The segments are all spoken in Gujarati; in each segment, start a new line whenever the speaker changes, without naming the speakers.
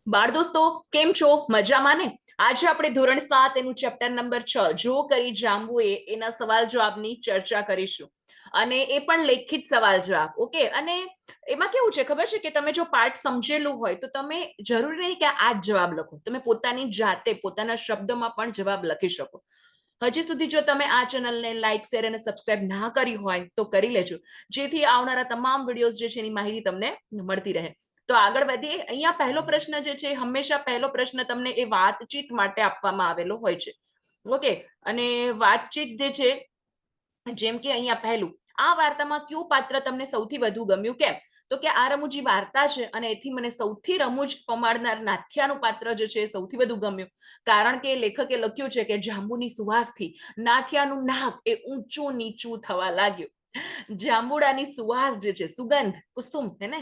બાળ દોસ્તો, કેમ છો? મજામાં ને? આજે આપણે ધોરણ 7 એનું ચેપ્ટર નંબર 6 જો કરી જાંબુએ એના સવાલ જવાબની ચર્ચા કરીશું. અને એ પણ લેખિત સવાલ જવાબ. ઓકે. અને એમાં કેવું છે ખબર છે કે તમે જો પાઠ સમજેલું હોય તો તમે જરૂરી નહીં કે આ જ જવાબ લખો, તમે પોતાની જાતે પોતાના શબ્દમાં પણ જવાબ લખી શકો. હજી સુધી જો તમે આ ચેનલને લાઈક, શેર અને સબસ્ક્રાઇબ ના કરી હોય તો કરી લેજો, જેથી આવનારા તમામ વિડીયોઝ જે છે એની માહિતી તમને મળતી રહે. તો આગળ વધીએ. અહીંયા પહેલો પ્રશ્ન જે છે, હંમેશા પહેલો પ્રશ્ન તમને એ વાતચીત માટે આપવામાં આવેલો હોય છે. ઓકે. અને વાતચીત જે છે, જેમ કે અહીંયા પહેલું, આ વાર્તામાં કયું પાત્ર તમને સૌથી વધુ ગમ્યું? કેમ? તો કે આ રમૂજી વાર્તા છે અને એથી મને સૌથી રમૂજ પમાડનાર નાથિયાનું પાત્ર જે છે સૌથી વધુ ગમ્યું. કારણ કે લેખકે લખ્યું છે કે જાંબુની સુવાસથી નાથિયાનું નાક એ ઊંચું નીચું થવા લાગ્યું. જાંબુડાની સુવાસ જે છે, સુગંધ, કુસુમ હે ને,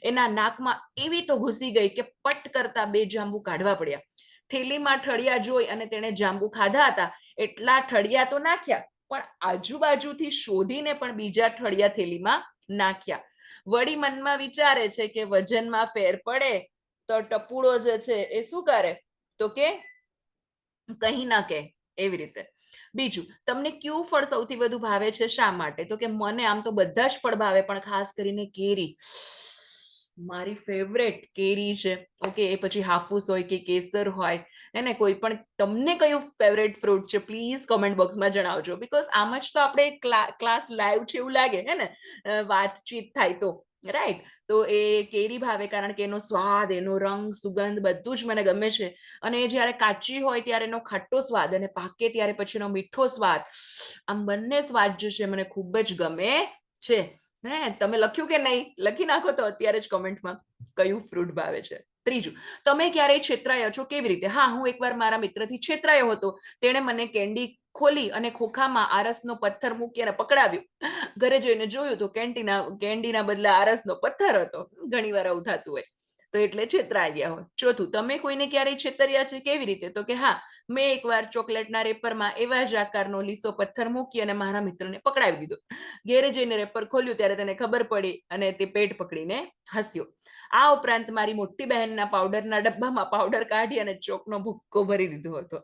એના નાકમાં એવી તો ઘૂસી ગઈ કે પટ કરતા બે જાંબુ કાઢવા પડ્યા. થેલીમાં ઠળિયા જોઈ અને તેણે જાંબુ ખાધા હતા એટલા ઠળિયા તો નાખ્યા, પણ આજુબાજુથી શોધીને પણ બીજા ઠળિયા થેલીમાં નાખ્યા. વળી મનમાં વિચારે છે કે વજનમાં ફેર પડે તો ટપુડો જે છે એ શું કરે? તો કે કહી ના કે. એવી રીતે. બીજું, તમને કયું ફળ સૌથી વધુ ભાવે છે? શા માટે? તો કે મને આમ તો બધા જ ફળ ભાવે, પણ ખાસ કરીને કેરી મારી ફેવરેટ કેરી છે. ઓકે. એ પછી હાફૂસ હોય કે કેસર હોય, એને કોઈ પણ, તમને કયું ફેવરેટ ફ્રૂટ છે પ્લીઝ કોમેન્ટ બોક્સમાં જણાવજો. બીકોઝ આમ જ તો આપણે ક્લાસ લાઈવ છે એવું લાગે હે ને, વાતચીત થાય તો, રાઈટ? તો એ કેરી ભાવે કારણ કે એનો સ્વાદ, એનો રંગ, સુગંધ બધું જ મને ગમે છે. અને જ્યારે કાચી હોય ત્યારે એનો ખાટો સ્વાદ, અને પાકે ત્યારે પછીનો મીઠો સ્વાદ, આમ બંને સ્વાદ જે છે મને ખૂબ જ ગમે છે. હે, તમે લખ્યું કે નહીં? લખી નાખો તો અત્યારે જ કોમેન્ટમાં કયું ફ્રૂટ ભાવે છે. ત્રીજું, તમે ક્યારેય છેતરાયા છો? કેવી રીતે? હા, હું એકવાર મારા મિત્રથી છેતરાયો હતો. તેણે મને કેન્ડી ખોલી અને ખોખામાં આરસનો પથ્થર મૂકી અને પકડાવ્યું. ઘરે જઈને જોયું તો કેન્ડીના બદલે આરસનો પથ્થર હતો. ઘણી વાર આવું થતું હોય તો એટલે છેતરાઈ હોય. ચોથું, તમે કોઈને ક્યારેય છેતર્યા છે? કેવી રીતે? તો કે હા, મેં એકવાર ચોકલેટના રેપરમાં એવા જ આકારનો લીસો પથ્થર મૂકી અને મારા મિત્રને પકડાવી દીધો. ઘેરે જઈને રેપર ખોલ્યું ત્યારે તેને ખબર પડી અને તે પેટ પકડીને હસ્યો. આ ઉપરાંત મારી મોટી બહેનના પાવડરના ડબ્બામાં પાવડર કાઢી અને ચોકનો ભૂક્કો ભરી દીધો હતો.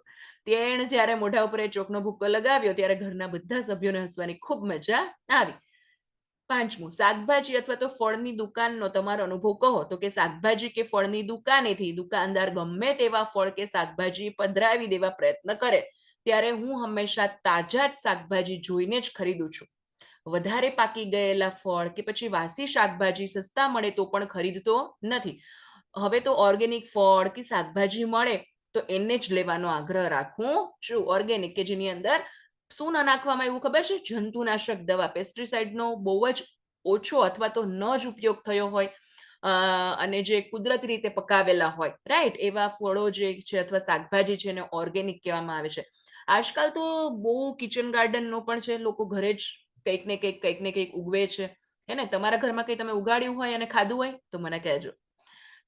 તેણે જ્યારે મોઢા ઉપર એ ચોકનો ભૂક્કો લગાવ્યો ત્યારે ઘરના બધા સભ્યોને હસવાની ખૂબ મજા આવી. પાંચમું, શાકભાજી અથવા તો ફળની દુકાનનો તમારો અનુભવ કહો. તો કે શાકભાજી કે ફળની દુકાનેથી દુકાનદાર ગમે તેવા ફળ કે શાકભાજી પધરાવી દેવા પ્રયત્ન કરે ત્યારે હું હંમેશા તાજા જ શાકભાજી જોઈને જ ખરીદું છું. વધારે પાકી ગયેલા ફળ કે પછી વાસી શાકભાજી સસ્તા મળે તો પણ ખરીદતો નથી. હવે તો ઓર્ગેનિક ફળ કે શાકભાજી મળે તો એને જ લેવાનો આગ્રહ રાખું છું. ઓર્ગેનિક કે જેની અંદર શું ન નાખવામાં એવું ખબર છે? જંતુનાશક દવા, પેસ્ટિસાઇડનો બહુ જ ઓછો અથવા તો ન જ ઉપયોગ થયો હોય, અને જે કુદરતી રીતે પકાવેલા હોય, રાઈટ? એવા ફળો જે છે અથવા શાકભાજી છે એને ઓર્ગેનિક કહેવામાં આવે છે. આજકાલ તો બહુ કિચન ગાર્ડનનો પણ છે, લોકો ઘરે જ કંઈક ને કંઈક ઉગવે છે. હે ને? તમારા ઘરમાં કંઈ તમે ઉગાડ્યું હોય અને ખાધું હોય તો મને કહેજો.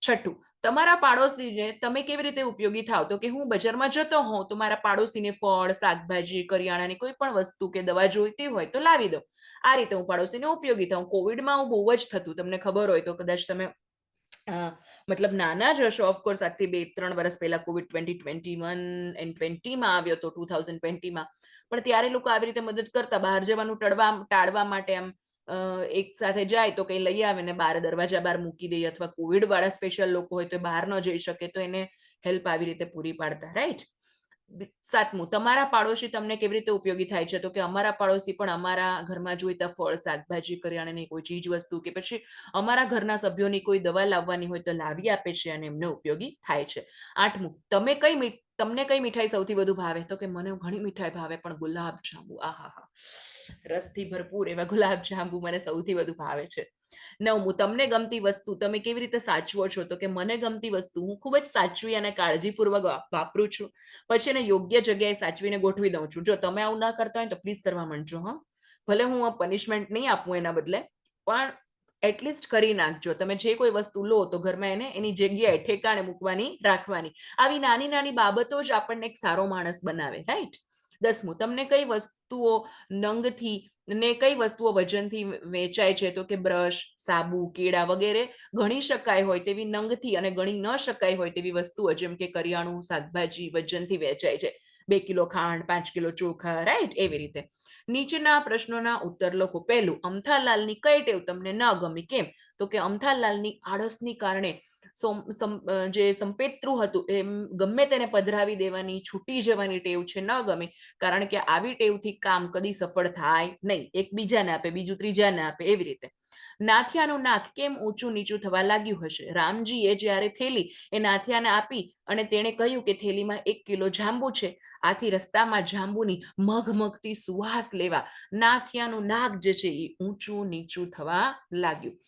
છઠ્ઠું, તમારા પાડોશીને તમે કેવી રીતે ઉપયોગી થાવ? તો કે હું બજારમાં જતો હોઉં તો મારા પાડોશીને ફળ, શાકભાજી, કરિયાણાની કોઈ પણ વસ્તુ કે દવા જોઈતી હોય તો લાવી દઉં. આ રીતે હું પાડોશીને ઉપયોગી થાઉં. કોવિડમાં હું બહુ જ થતું, તમને ખબર હોય તો કદાચ તમે મતલબ નાના જ હશો. ઓફકોર્સ આજથી 2-3 વર્ષ પહેલા કોવિડ 2021 આવ્યો હતો, 2020માં. પણ ત્યારે લોકો આવી રીતે મદદ કરતા, બહાર જવાનું ટાળવા માટે આમ એક સાથે જાય તો કંઈ લઈ આવે ને બહાર દરવાજા બહાર મૂકી દઈએ, અથવા કોવિડ વાળા સ્પેશિયલ લોકો હોય તો બહાર ન જઈ શકે તો એને હેલ્પ આવી રીતે પૂરી પાડતા, રાઈટ? સાતમું, તમારા પાડોશી તમને કેવી રીતે ઉપયોગી થાય છે? તો કે અમારા પાડોશી પણ અમારા ઘરમાં જોઈતા ફળ, શાકભાજી, કરિયાણાની કોઈ ચીજ વસ્તુ કે પછી અમારા ઘરના સભ્યોની કોઈ દવા લાવવાની હોય તો લાવી આપે છે અને એમને ઉપયોગી થાય છે. આઠમું, તમને કઈ મીઠાઈ સૌથી વધુ ભાવે? તો કે મને ઘણી મીઠાઈ ભાવે, પણ ગુલાબ જાંબુ, આહાહા, રસથી ભરપૂર એવા ગુલાબ જાંબુ મને સૌથી વધુ ભાવે છે. નવમું, તમને ગમતી વસ્તુ તમે કેવી રીતે સાચવો છો? તો કે મને ગમતી વસ્તુ હું ખૂબ જ સાચવી અને કાળજીપૂર્વક વાપરું છું. પછી એને યોગ્ય જગ્યાએ સાચવીને ગોઠવી દઉં છું. જો તમે આવું ના કરતા હોય તો પ્લીઝ કરવા માંડજો. હા, ભલે હું પનિશમેન્ટ નહીં આપું એના બદલે, પણ એટલીસ્ટ કરી નાખજો. તમે જે કોઈ વસ્તુ લો તો ઘરમાં એને એની જગ્યાએ ઠેકાણે મૂકવાની, રાખવાની. આવી નાની નાની બાબતો જ આપણને એક સારો માણસ બનાવે, રાઈટ? 10મું, તમને કઈ વસ્તુઓ નંગથી ને કઈ વસ્તુઓ વજનથી વેચાય છે તો કે બ્રશ, સાબુ, કેળા વગેરે ગણી શકાય હોય તેવી નંગથી અને ગણી ન શકાય હોય તેવી વસ્તુઓ જેમ કે કરિયાણું, શાકભાજી વજનથી વેચાય છે. 2 કિલો ખાંડ, 5 કિલો ચોખા, રાઈટ, એવી રીતે. નીચેના પ્રશ્નોના ઉત્તર લખો. પહેલું, અમથાલાલની કઈ ટેવ તમને ન ગમી? કેમ? તો કે અમથાલાલની આળસની કારણે જે સંપેત્રુ હતું એમ ગમે તેને પધરાવી દેવાની, છૂટી જવાની ટેવ છે, ન ગમી. કારણ કે આવી ટેવથી કામ કદી સફળ થાય નહીં. એકબીજાને આપે, બીજું ત્રીજાને આપે, એવી રીતે. નાથિયાનું નાક કેમ ઊંચું નીચું થવા લાગ્યું હશે? રામજીએ જ્યારે થેલી એ નાથિયાને આપી અને તેણે કહ્યું કે થેલીમાં 1 કિલો જાંબુ છે. આથી રસ્તામાં જાંબુની મઘમઘતી સુવાસ લેવા નાથિયાનું નાક જે છે એ ઊંચું નીચું થવા લાગ્યું.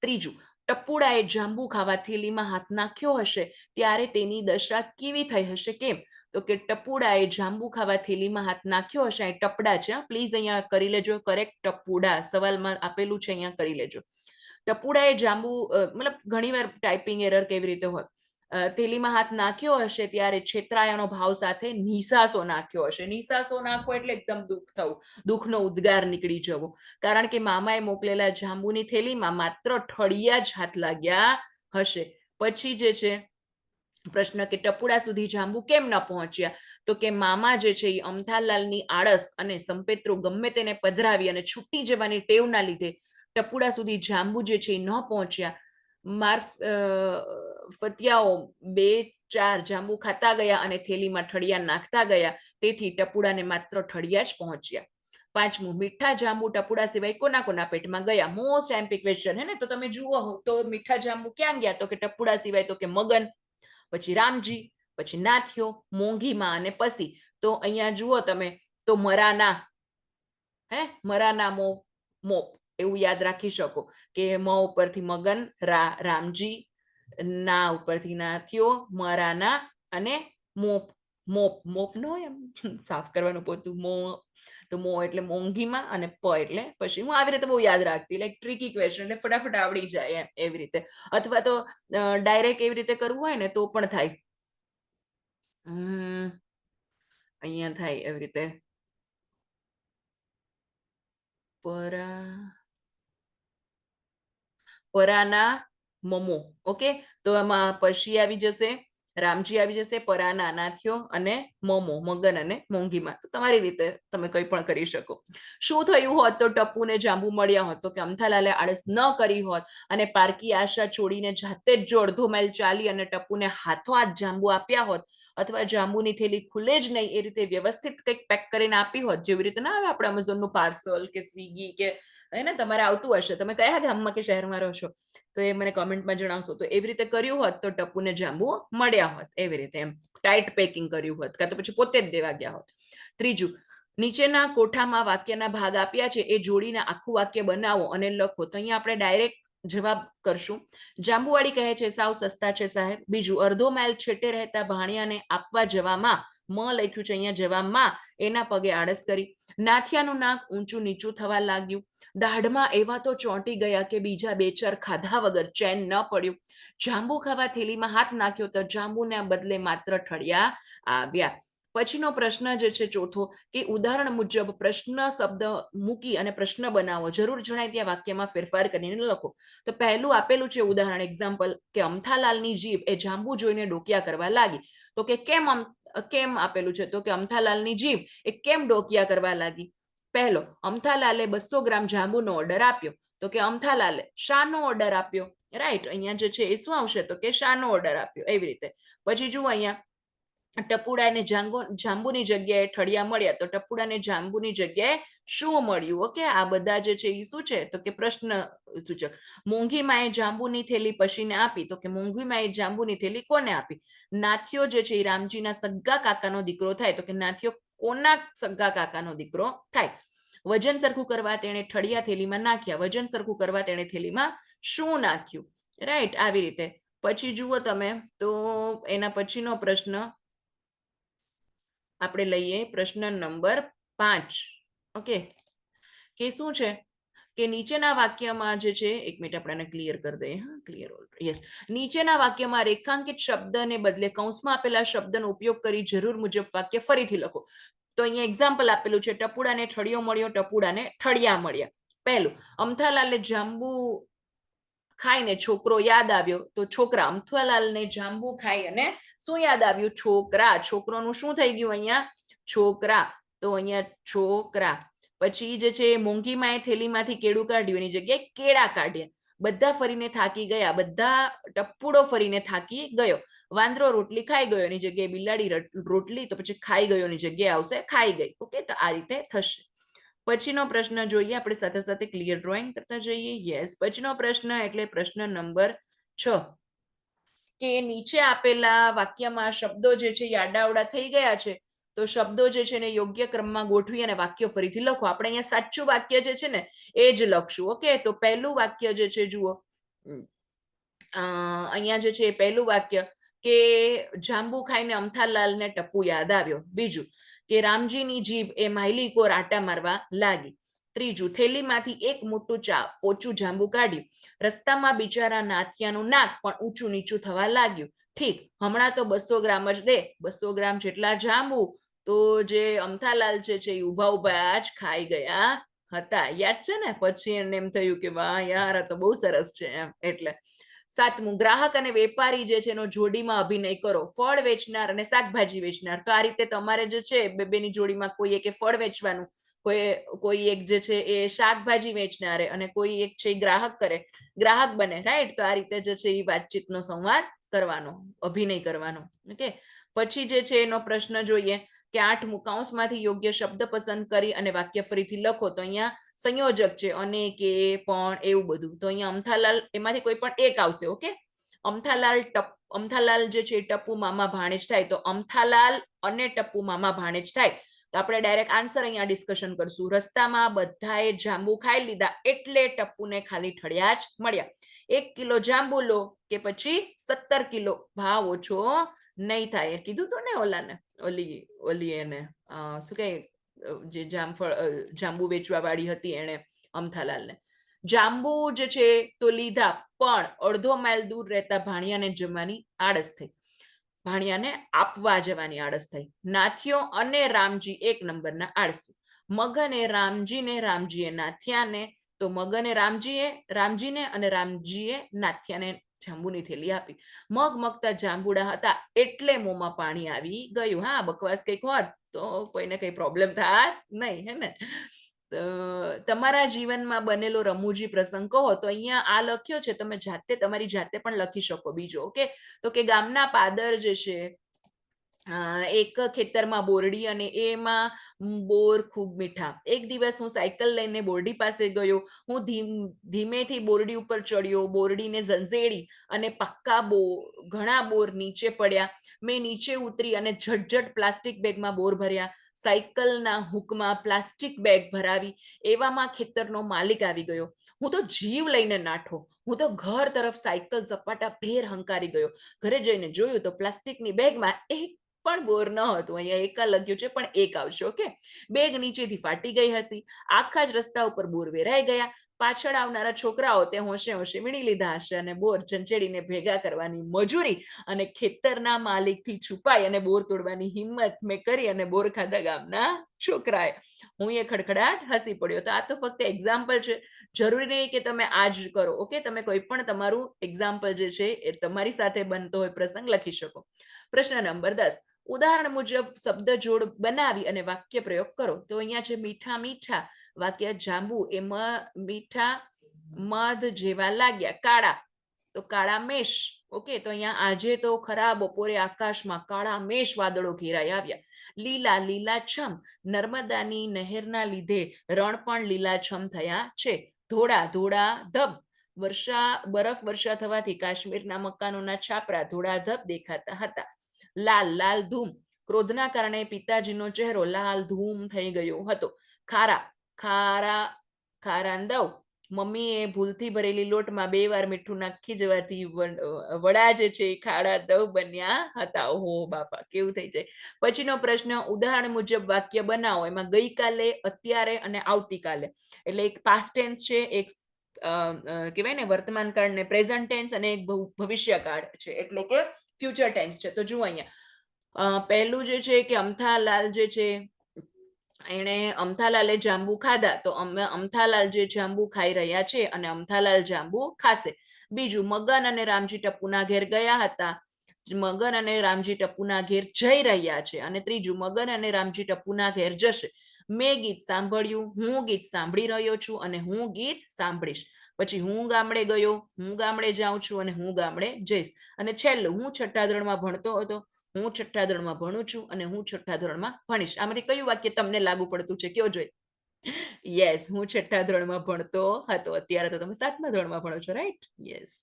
ત્રીજું, ટપુડાએ જાંબુ ખાવા થેલીમાં હાથ નાખ્યો હશે ત્યારે તેની દશા કેવી થઈ હશે? કેમ? તો કે ટપુડાએ જાંબુ ખાવા થેલીમાં હાથ નાખ્યો હશે. અહીં ટપડા છે, પ્લીઝ અહીંયા કરી લેજો કરેક્ટ. ટપુડા સવાલમાં આપેલું છે, અહીંયા કરી લેજો. ટપુડાએ જાંબુ મતલબ ઘણીવાર ટાઈપિંગ એરર કેવી રીતે હોય. થેલીમાં હાથ નાખ્યો હશે ત્યારે છેતરાયાનો ભાવ સાથે નિસાસો નાખ્યો હશે. નિસાસો નાખવો એટલે એકદમ દુઃખ થવું, દુઃખનો ઉદ્ગાર નીકળી જવો. કારણ કે મામાએ મોકલેલા જાંબુની થેલીમાં માત્ર ઠળિયા જ હાથ લાગ્યા હશે. પછી જે છે પ્રશ્ન કે ટપુડા સુધી જાંબુ કેમ ન પહોંચ્યા? તો કે મામા જે છે એ અમથાલાલની આળસ અને સંપેત્રો ગમે તેને પધરાવી અને છૂટી જવાની ટેવના લીધે ટપુડા સુધી જાંબુ જે છે એ ન પહોંચ્યા. ફતિયાઓ 2-4 જાંબુ ખાતા ગયા અને થેલીમાં ઠળિયા નાખતા ગયા. તેથી ટપુડાને માત્ર ઠળિયા જ પહોંચ્યા. પાંચમું, મીઠા જાંબુ ટપુડા સિવાય કોના કોના પેટમાં ગયા? મોસ્ટ એમ્પિક ક્વેશ્ચન હે ને. તો તમે જુઓ તો મીઠા જાંબુ ક્યાં ગયા? તો કે ટપુડા સિવાય તો કે મગન, પછી રામજી, પછી નાથિયો, મોંઘીમાં અને પસી. તો અહીંયા જુઓ તમે તો મરાના, મરાના મોપ એવું યાદ રાખી શકો કે મ ઉપરથી મગન, રામજી, ના ઉપરથી નાથિયો, મરાના અને મોપ. મોપ નો એમ સાફ કરવાનું પોતું મો. તો મો એટલે મોંઘીમાં અને પ એટલે પછી. હું આવી રીતે બહુ યાદ રાખતી, લાઈક ટ્રિકી ક્વેશ્ચન એટલે ફટાફટ આવડી જાય એમ, એવી રીતે. અથવા તો ડાયરેક્ટ એવી રીતે કરવું હોય ને તો પણ થાય. અહીંયા થાય એવી રીતે. પરાના મમો. ઓકે, તો એમાં પછી આવી જશે રામજી, આવી જશે પરાના, નાથિયો અને મમો, મગન અને મોંઘીમાં. તો તમારી રીતે તમે કંઈ પણ કરી શકો. શું થયું હોત તો ટપ્પુને જાંબુ મળ્યા હોત? તો કે અમથાલાલે આળસ ન કરી હોત અને પારકી આશા છોડીને જાતે જ જો અડધો માઇલ ચાલી અને ટપ્પુને હાથો હાથ જાંબુ આપ્યા હોત, અથવા જાંબુની થેલી ખુલે જ નહીં એ રીતે વ્યવસ્થિત કંઈક પેક કરીને આપી હોત, જેવી રીતે ના આવે આપણે એમેઝોનનું પાર્સલ કે સ્વિગી કે ને તમારે આવતું હશે, તમે કયા ગામમાં કે શહેરમાં રહો છો તો એ મને કોમેન્ટમાં જણાવશો. તો એવી રીતે કર્યું હોત તો ટપ્પુને જાંબુ મળ્યા હોત, એવી રીતે એમ ટાઈટ પેકિંગ કર્યું હોત, કાં તો પછી પોતે જ દેવા ગયા હોત. ત્રીજું, નીચેના કોઠામાં વાક્યના ભાગ આપ્યા છે એ જોડીને આખું વાક્ય બનાવો અને લખો. તો અહીંયા આપણે ડાયરેક્ટ જવાબ કરશું. જાંબુવાળી કહે છે સાવ સસ્તા છે સાહેબ. બીજું, અડધો માઇલ છેટે રહેતા ભાણિયાને આપવા જવામાં, મ લખ્યું છે અહીંયા જવામાં, એના પગે આળસ કરી. નાથિયાનું નાક ઊંચું નીચું થવા લાગ્યું. દાઢમાં એવા તો ચોંટી ગયા કે બીજા 2-4 ખાધા વગર ચેન ન પડ્યું. જાંબુ ખાવા થેલીમાં હાથ નાખ્યો તો જાંબુના બદલે માત્ર ઠળિયા આવ્યા. પછીનો પ્રશ્ન જે છે ચોથો, કે ઉદાહરણ મુજબ પ્રશ્ન શબ્દ મૂકી અને પ્રશ્ન બનાવો. જરૂર જણાય ત્યાં વાક્યમાં ફેરફાર કરીને લખો. તો પહેલું આપેલું છે ઉદાહરણ, એક્ઝામ્પલ, કે અમથાલાલની જીભ એ જાંબુ જોઈને ડોકિયા કરવા લાગી. તો કે કેમ આપેલું છે? તો કે અમથાલાલની જીભ એ કેમ ડોકિયા કરવા લાગી? પહેલો, અમથાલાલે 200 ગ્રામ જાંબુનો ઓર્ડર આપ્યો. તો કે અમથાલાલે શાનો ઓર્ડર આપ્યો? રાઈટ, અહીંયા જે છે એ શું આવશે? તો કે શાનો ઓર્ડર આપ્યો, એવી રીતે. પછી જુઓ અહીંયા, ટપુડાને જાંબુની જગ્યાએ ઠળિયા મળ્યા. તો ટપુડાને જાંબુની જગ્યાએ શું મળ્યું? ઓકે, આ બધા જે છે એ શું છે? તો કે પ્રશ્ન સૂચક. મોંઘીમાએ જાંબુની થેલી પશીને આપી. તો કે મોંઘીમાએ જાંબુની થેલી કોને આપી? નાથિયો જે છે એ રામજીના સગ્ગા કાકાનો દીકરો થાય. તો કે નાથિયો કોના સગ્ગા કાકાનો દીકરો થાય? વજન સરખું કરવા તેણે ઠળિયા થેલીમાં નાખ્યા. વજન સરખું કરવા તેણે થેલીમાં શું નાખ્યું? રાઈટ, આવી રીતે. પછી જુઓ તમે તો એના પછીનો પ્રશ્ન આપણે લઈએ, પ્રશ્ન નંબર 5. ઓકે, કે શું છે કે નીચેના વાક્યમાં જે છે, એક મિનિટ આપણે ક્લિયર કરી દઈએ. Clear, yes. નીચેના વાક્યમાં રેખાંકિત શબ્દને બદલે કૌંસમાં આપેલા શબ્દનો ઉપયોગ કરી જરૂર મુજબ વાક્ય ફરીથી લખો. તો અહીંયા એક્ઝામ્પલ આપેલું છે, ટપુડાને ઠળિયો મળ્યો, ટપુડાને ઠળિયા મળ્યા. પહેલું, અમથાલાલને જાંબુ ખાઈને છોકરો યાદ આવ્યો, તો છોકરા. અમથાલાલને જાંબુ ખાઈ અને શું યાદ આવ્યું? છોકરા. છોકરોનું શું થઈ ગયું અહીંયા? છોકરા. તો અહીંયા છોકરા. પછી જે છે મોંઘી માએ થેલીમાંથી કેળું કાઢ્યું, એની જગ્યાએ કેળા કાઢ્યા. બધા ફરીને થાકી ગયા, બધા ટપુડો ફરીને થાકી ગયો. વાંદરો રોટલી ખાઈ ગયો, એની જગ્યાએ બિલાડી રોટલી, તો પછી ખાઈ ગયો ની જગ્યાએ આવશે ખાઈ ગઈ. ઓકે, તો આ રીતે થશે. પછીનો પ્રશ્ન જોઈએ આપણે, સાથે સાથે ક્લિયર ડ્રોઈંગ કરતા જઈએ. યસ, પછીનો પ્રશ્ન એટલે પ્રશ્ન નંબર 6, કે નીચે આપેલા વાક્યમાં શબ્દો જે છે આડાઅવળા થઈ ગયા છે, તો શબ્દો જે છે ને યોગ્ય ક્રમમાં ગોઠવી અને વાક્ય ફરીથી લખો. આપણે અહીંયા સાચું વાક્ય જે છે ને એ જ લખશું. ઓકે, તો પહેલું વાક્ય જે છે જુઓ, અહીંયા જે છે પહેલું વાક્ય કે જાંબુ ખાઈને અમથાલાલને ટપુ યાદ આવ્યો. બીજું કે રામજીની જીભ એ માયલી કોર આટા મારવા લાગી. ત્રીજું, થેલીમાંથી એક મોટું પોચું જાંબુ કાઢ્યું. રસ્તામાં બિચારા નાથિયાનું નાક પણ ઊંચું નીચું થવા લાગ્યું. ઠીક, હમણાં તો 200 ગ્રામ જ દે. 200 ગ્રામ જેટલા જાંબુ તો જે અમથાલાલ છે એ ઉભા ઉભા જ ખાઈ ગયા હતા. યાદ છે ને? પછી એને એમ થયું કે વાહ યાર, આ તો બહુ સરસ છે એમ. એટલે સાતમું, ગ્રાહક અને વેપારી જે છે એનો જોડીમાં અભિનય કરો. ફળ વેચનાર અને શાકભાજી વેચનાર. તો આ રીતે તમારે જે છે બેની જોડીમાં કોઈ એક ફળ વેચવાનું, કોઈ એક જે છે એ શાકભાજી વેચનારે, અને કોઈ એક છે ગ્રાહક ગ્રાહક બને. રાઈટ? તો આ રીતે જે છે એ વાતચીતનો સંવાદ કરવાનો, અભિનય કરવાનો. ઓકે, પછી જે છે એનો પ્રશ્ન જોઈએ કે 8મું, કૌંસમાંથી યોગ્ય શબ્દ પસંદ કરી અને વાક્ય ફરીથી લખો. તો અહીંયા સંયોજક છે, અને કે પણ એવું બધું. તો અહીંયા અમથાલાલ, એમાંથી કોઈ પણ એક આવશે. ઓકે, અમથાલાલ જે છે ટપુ મામા ભાણેજ થાય, તો અમથાલાલ અને ટપુ મામા ભાણેજ થાય. તો આપણે ડાયરેક્ટ આન્સર અહીંયા ડિસ્કશન કરશું. રસ્તામાં બધાએ જાંબુ ખાઈ લીધા એટલે ટપુને ખાલી ઠળિયા જ મળ્યા. 1 કિલો જાંબુ લો કે પછી 17 કિલો, ભાવ ઓછો નહીં થાય. કીધું તો ને ઓલાને, ઓલી એને શું કહે, જે જાંબુ વેચવા વાળી હતી એને, અમથાલાલને. જાંબુ જે છે તો લીધા, પણ અડધો માઇલ દૂર રહેતા ભાણિયાને જમવાની આળસ થઈ. ભાણિયાને આપવા જવાની આળસ થઈ. નાથિયો અને રામજી 1 નંબરના આળસુ. મગને રામજીને, રામજીએ નાથિયાને. તો મગને રામજીને અને રામજીએ નાથિયાને જાંબુની થેલી આપી. મગમગતા જાંબુડા હતા એટલે મોંમાં પાણી આવી ગયું. હા, બકવાસ કંઈક હોત તો કોઈને કઈ પ્રોબ્લેમ થાય નહીં, હે ને? તમારા જીવનમાં બનેલો રમૂજી પ્રસંગ કહો. તો અહીંયા આ લખ્યો છે, તમે જાતે તમારી જાતે પણ લખી શકો. બીજો, ઓકે, તો કે ગામના પાદર જે છે એક ખેતરમાં બોરડી, અને એમાં બોર ખૂબ મીઠા. એક દિવસ હું સાયકલ લઈને બોરડી પાસે ગયો. હું ધીમેથી બોરડી ઉપર ચડ્યો, બોરડીને ઝંઝેડી અને ઘણા બોર નીચે પડ્યા. મેં નીચે ઉતરી અને ઝટઝટ પ્લાસ્ટિક બેગમાં બોર ભર્યા. સાયકલના હુકમાં પ્લાસ્ટિક બેગ ભરાવી. એવામાં ખેતરનો માલિક આવી ગયો. હું તો જીવ લઈને નાઠો. હું તો ઘર તરફ સાયકલ સપાટા ભેર હંકારી ગયો. ઘરે જઈને જોયું તો પ્લાસ્ટિકની બેગમાં એક પણ બોર ન હતું. અહીંયા એકા લખ્યું છે, પણ એક આવશે. ઓકે, બેગ નીચેથી ફાટી ગઈ હતી. આખા જ રસ્તા ઉપર બોર વેરાઈ ગયા. પાછળ આવનારા છોકરાઓ તે હોશે હોશે વીણી લીધા હશે, અને બોર ચંચેડીને ભેગા કરવાની મજૂરી અને ખેતરના માલિકથી છુપાઈ અને બોર તોડવાની હિંમત મેં કરી, અને બોર ખાધા ગામના છોકરાએ. હું એ ખડખડાટ હસી પડ્યો. તો આ તો ફક્ત એક્ઝામ્પલ છે, જરૂરી નહીં કે તમે આ જ કરો. ઓકે, તમે કોઈ પણ તમારું એક્ઝામ્પલ જે છે એ તમારી સાથે બનતો હોય પ્રસંગ લખી શકો. પ્રશ્ન નંબર 10, ઉદાહરણ મુજબ શબ્દ જોડ બનાવી અને વાક્ય પ્રયોગ કરો. તો અહીંયા છે મીઠા મીઠા, વાક્ય જાંબુ એમાં મીઠા મધ જેવા લાગ્યા. કાળા, તો કાળા મેષ. ઓકે, તો અહીંયા આજે તો ખરા બપોરે આકાશમાં કાળા મેષ વાદળો ઘેરાઈ આવ્યા. લીલા, લીલાછમ, નર્મદાની નહેરના લીધે રણ પણ લીલાછમ થયા છે. ધોળા, ધોળા ધબ, બરફ વર્ષા થવાથી કાશ્મીરના મકાનોના છાપરા ધોળાધબ દેખાતા હતા. લાલ, લાલ ધૂમ, ક્રોધના કારણે પિતાજીનો ચહેરો લાલ ધૂમ થઈ ગયો હતો. ખારા, ખારાંદવ, મમ્મીએ ભૂલથી ભરેલી લોટમાં 2 વાર મીઠું નાખી જવાથી વડા જે છે એ ખાડા દવ બન્યા હતા. ઓહો બાપા, કેવું થઈ જાય. પછીનો પ્રશ્ન, ઉદાહરણ મુજબ વાક્ય બનાવો. એમાં ગઈકાલે, અત્યારે અને આવતીકાલે. એટલે એક પાસ્ટ ટેન્સ છે, એક કહેવાય ને વર્તમાન કાળ ને પ્રેઝન્ટ ટેન્સ, અને એક ભવિષ્ય કાળ છે, એટલે કે ફ્યુચર ટેન્સ છે. તો જુઓ અહીંયા પહેલું જે છે કે અમથાલાલ જે છે એણે અમથાલાલે જાંબુ ખાધા, તો અમથાલાલ જે જાંબુ ખાઈ રહ્યા છે અને અમથાલાલ જાંબુ ખાશે. બીજું, મગન અને રામજી ટપ્પુના ઘેર ગયા હતા, મગન અને રામજી ટપ્પુના ઘેર જઈ રહ્યા છે. અને ત્રીજું, મગન અને રામજી ટપ્પુના ઘેર જશે. મેં ગીત સાંભળ્યું, હું ગીત સાંભળી રહ્યો છું અને હું ગીત સાંભળીશ. પછી હું ગામડે ગયો, હું ગામડે જાઉં છું અને હું ગામડે જઈશ. અને છેલ્લું, હું છઠ્ઠા ધોરણમાં ભણતો હતો, હું છઠ્ઠા ધોરણમાં ભણું છું અને હું છઠ્ઠા ધોરણમાં ભણીશ. આમાંથી કયું વાક્ય તમને લાગુ પડતું છે કયો જોઈ? યસ, હું છઠ્ઠા ધોરણમાં ભણતો હતો. અત્યારે તો તમે 7મા ધોરણમાં ભણો છો, રાઈટ? યસ.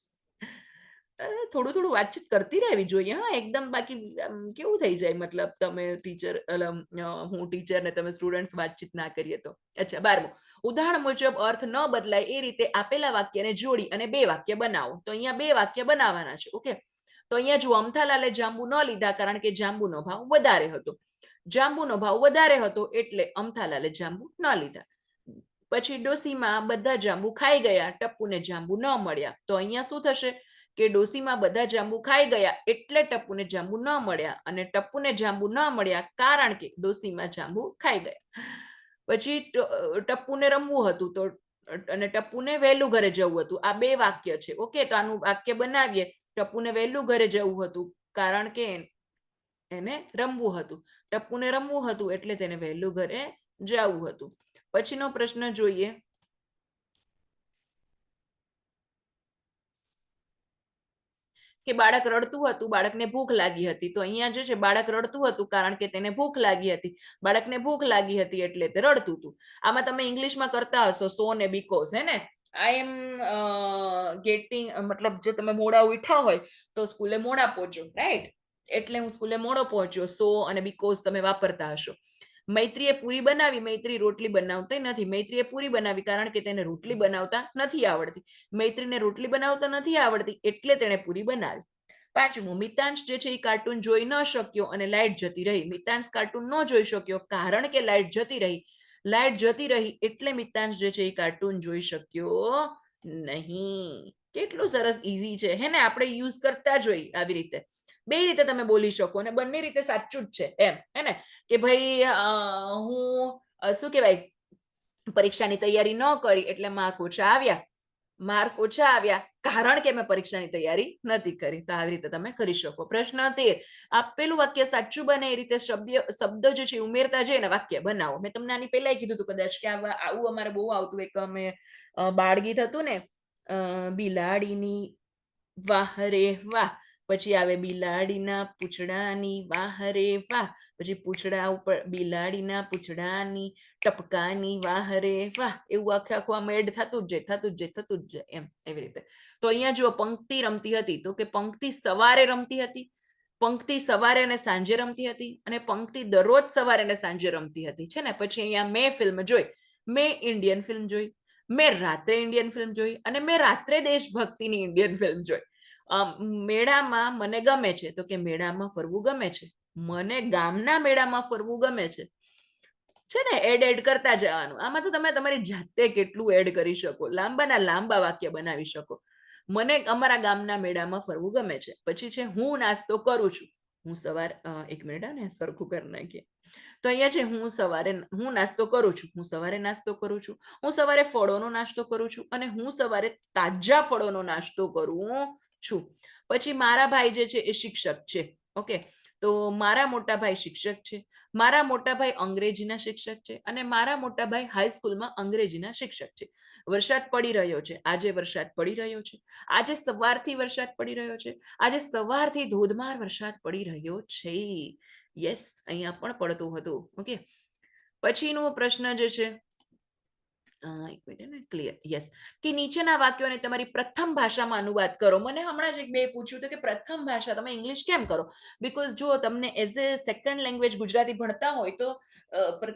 થોડું થોડું વાતચીત કરતી રહેવી જોઈએ, હા. એકદમ બાકી કેવું થઈ જાય, મતલબ તમે ટીચર, હું ટીચર ને તમે સ્ટુડન્ટ્સ વાતચીત ના કરીએ તો. અચ્છા, 12મું, ઉદાહરણ મુજબ અર્થ ન બદલાય એ રીતે આપેલા વાક્યને જોડી અને 2 વાક્ય બનાવો. તો અહીંયા 2 વાક્ય બનાવવાના છે. ઓકે, તો અહીંયા જો અમથાલાલે જાંબુ ન લીધા કારણ કે જાંબુનો ભાવ વધારે હતો. જાંબુનો ભાવ વધારે હતો એટલે અમથાલાલે જાંબુ ન લીધા. પછી ડોસીમાં બધા જાંબુ ખાઈ ગયા, ટપ્પુને જાંબુ ન મળ્યા. તો અહીંયા શું થશે કે ડોસીમાં બધા જાંબુ ખાઈ ગયા એટલે ટપ્પુને જાંબુ ન મળ્યા, અને ટપ્પુને જાંબુ ન મળ્યા કારણ કે ડોસીમાં જાંબુ ખાઈ ગયા. પછી ટપ્પુને રમવું હતું, તો અને ટપ્પુને વહેલું ઘરે જવું હતું. આ 2 વાક્ય છે. ઓકે, તો આનું વાક્ય બનાવીએ. ટપ્પુને વહેલું ઘરે જવું હતું કારણ કે એને રમવું હતું. ટપ્પુને રમવું હતું એટલે તેને વહેલું ઘરે જવું હતું. પછીનો પ્રશ્ન જોઈએ. કે બાળક રડતું હતું, બાળકને ભૂખ લાગી હતી. તો અહીંયા જે છે, બાળક રડતું હતું કારણ કે તેને ભૂખ લાગી હતી. બાળકને ભૂખ લાગી હતી એટલે તે રડતું હતું. આમાં તમે ઇંગ્લિશમાં કરતા હશો સો ને બીકોઝ, હે ને? આઈ એમ ગેટિંગ, મતલબ જો તમે મોડા ઉઠ્યા હોય તો સ્કૂલે મોડા પહોંચો, રાઈટ? એટલે હું સ્કૂલે મોડો પહોંચ્યો, સો અને બીકોઝ તમે વાપરતા હશો. મૈત્રીએ પૂરી બનાવી, મૈત્રી રોટલી બનાવતી નથી. મૈત્રીએ પૂરી બનાવી કારણ કે તેને રોટલી બનાવતા નથી આવડતી. મૈત્રીને રોટલી બનાવતા નથી આવડતી એટલે તેણે પૂરી બનાવી. 5મું, મિતાંશ જે છે એ કાર્ટૂન જોઈ ન શક્યો અને લાઇટ જતી રહી. મિતાંશ કાર્ટૂન ન જોઈ શક્યો કારણ કે લાઇટ જતી રહી. લાઇટ જતી રહી એટલે મિતાંશ જે છે એ કાર્ટૂન જોઈ શક્યો નહીં. કેટલું સરસ ઈઝી છે, હે ને? આપણે યુઝ કરતા જોઈ આવી રીતે. 2 રીતે તમે બોલી શકો અને બંને રીતે સાચું જ છે, એમ, હે ને? કે ભાઈ હું શું કહેવાય, પરીક્ષાની તૈયારી ન કરી એટલે માર્ક ઓછા આવ્યા. માર્ક ઓછા આવ્યા કારણ કે મેં પરીક્ષાની તૈયારી નથી કરી. તો આવી રીતે તમે કરી શકો. પ્રશ્ન 13, આપેલું વાક્ય સાચું બને એ રીતે શબ્દ જે છે ઉમેરતા જઈને વાક્ય બનાવો. મેં તમને આની પહેલા કીધું હતું કદાચ કે આવું અમારે બહુ આવતું. એક અમે બાળગીત હતું ને, બિલાડીની વાહ રે વાહ, પછી આવે બિલાડીના પૂંછડાની વાહ રે વાહ, પછી પૂંછડા ઉપર બિલાડીના પૂંછડાની ટપકાની વાહ રે વાહ. એવું આખે આખું આમ એડ થતું જ જાય, એમ, એવી રીતે. તો અહીંયા જો પંક્તિ રમતી હતી, તો કે પંક્તિ સવારે રમતી હતી, પંક્તિ સવારે અને સાંજે રમતી હતી, અને પંક્તિ દરરોજ સવારે અને સાંજે રમતી હતી, છે ને? પછી અહીંયા મેં ફિલ્મ જોઈ, મેં ઇન્ડિયન ફિલ્મ જોઈ, મેં રાત્રે ઇન્ડિયન ફિલ્મ જોઈ, અને મેં રાત્રે દેશભક્તિની ઇન્ડિયન ફિલ્મ જોઈ. મેળામાં મને ગમે છે, તો કે મેળામાં ફરવું ગમે છે. મને ગામના મેળામાં ફરવું ગમે છે ને? એડ કરતા જવાનું. આમાં તો તમે તમારી જાતે કેટલું એડ કરી શકો, લાંબાના લાંબા વાક્ય બનાવી શકો. મને અમારા ગામના મેળામાં ફરવું ગમે છે. પછી છે હું નાસ્તો કરું છું. હું સવારે, એક મિનિટ ને, સરખું કરી નાખીએ. તો અહીંયા છે હું નાસ્તો કરું છું. હું સવારે નાસ્તો કરું છું. હું સવારે ફળોનો નાસ્તો કરું છું અને હું સવારે તાજા ફળોનો નાસ્તો કરું છું. પછી મારા ભાઈ જે છે એ શિક્ષક છે. ઓકે, તો મારા મોટા ભાઈ શિક્ષક છે. મારા મોટા ભાઈ અંગ્રેજીના શિક્ષક છે અને મારા મોટા ભાઈ હાઈસ્કૂલમાં અંગ્રેજીના શિક્ષક છે. વરસાદ પડી રહ્યો છે. આજે વરસાદ પડી રહ્યો છે. આજે સવારથી વરસાદ પડી રહ્યો છે. આજે સવારથી ધોધમાર વરસાદ પડી રહ્યો છે. યસ, અહીંયા પણ પડતું હતું. ઓકે, પછીનો પ્રશ્ન જે છે, એક મિનિટ ને, ક્લિયર, યસ, કે નીચેના વાક્યોને તમારી પ્રથમ ભાષામાં અનુવાદ કરો. મને હમણાં જ એક બે પૂછ્યું હતું કે પ્રથમ ભાષા તમે ઇંગ્લિશ કેમ કરો? બીકોઝ જો તમને as a second language Gujarati ભણતા હોય તો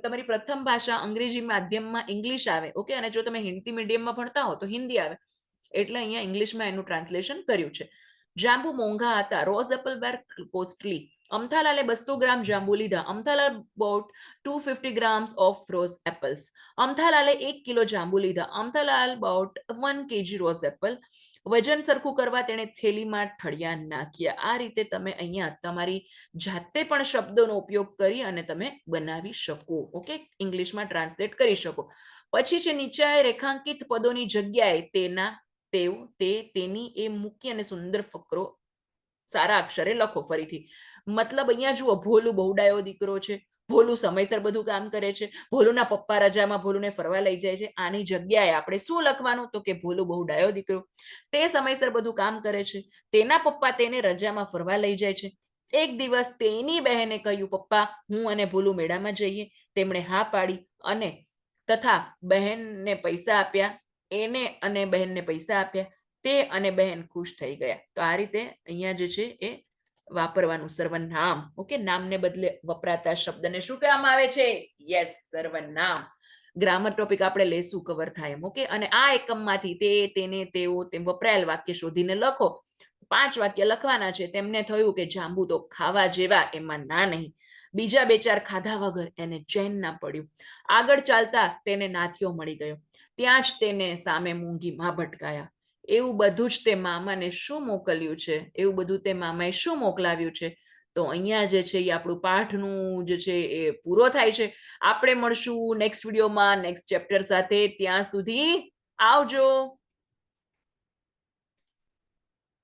તમારી પ્રથમ ભાષા અંગ્રેજી માધ્યમમાં ઇંગ્લિશ આવે. ઓકે, અને જો તમે હિન્દી મીડિયમમાં ભણતા હો તો હિન્દી આવે. એટલે અહીંયા ઇંગ્લિશમાં એનું ટ્રાન્સલેશન કર્યું છે. જાંબુ મોંઘા હતા. Rose apple very costly. અમથાલાલે 200 ગ્રામ જાંબુ લીધા. Amthalal bought 250 grams of rose apples. અમથાલાલે 1 કિલો જાંબુ લીધા. Amthalal bought 1 kg rose apple. વજન સરખું કરવા તેણે થેલીમાં ઠળિયા નાખ્યા. આ રીતે તમે અહીંયા તમારી જાતે પણ શબ્દોનો ઉપયોગ કરી અને તમે બનાવી શકો. ઓકે, ઇંગ્લિશમાં ટ્રાન્સલેટ કરી શકો. પછી છે નીચે રેખાંકિત પદોની જગ્યાએ તેના, તેવ, તે, તેની એ મૂકી અને સુંદર ફકરો સારા અક્ષરે લખો. ફરીથી મતલબ અહીંયા જુઓ, ભોલું બહુ ડાયો દીકરો છે, ભોલું સમયસર બધું કામ કરે છે, ભોલુના પપ્પા રજામાં ભોલુને ફરવા લઈ જાય છે. આની જગ્યાએ આપણે શું લખવાનું? તો કે ભોલું બહુ ડાયો દીકરો, તે સમયસર બધું કામ કરે છે, તેના પપ્પા તેને રજામાં ફરવા લઈ જાય છે. એક દિવસ તેની બહેને કહ્યું, પપ્પા હું અને ભોલું મેળામાં જઈએ. તેમણે હા પાડી અને તથા બહેનને પૈસા આપ્યા. એને અને બહેનને પૈસા આપ્યા. તે અને બહેન ખુશ થઈ ગયા. તો આ રીતે અહીંયા જે છે એ વાપરવાનું સર્વનામ. ઓકે, નામને બદલે વપરાતા શબ્દને શું કહેવામાં આવે છે? યસ, સર્વનામ. ગ્રામર ટોપિક આપણે લેશું, કવર થાય એમ. ઓકે, અને આ એકમમાંથી તે, તેને, તેઓ, તેમ વપરાયેલ વાક્ય શોધીને લખો. 5 વાક્ય લખવાના છે. તેમને થયું કે જાંબુ તો ખાવા જેવા, એમાં ના નહીં. બીજા 2-4 ખાધા વગર એને ચેન ના પડ્યું. આગળ ચાલતા તેને નાથિયો મળી ગયો. ત્યાં જ તેને સામે મૂંગી માં ભટકાયા. એવું બધું જ તે મામાને શું મોકલ્યું છે? એવું બધું તે મામાએ શું મોકલાવ્યું છે? તો અહીંયા જે છે એ આપણું પાઠનું જે છે એ પૂરો થાય છે. આપણે મળશું નેક્સ્ટ વિડીયોમાં નેક્સ્ટ ચેપ્ટર સાથે. ત્યાં સુધી આવજો.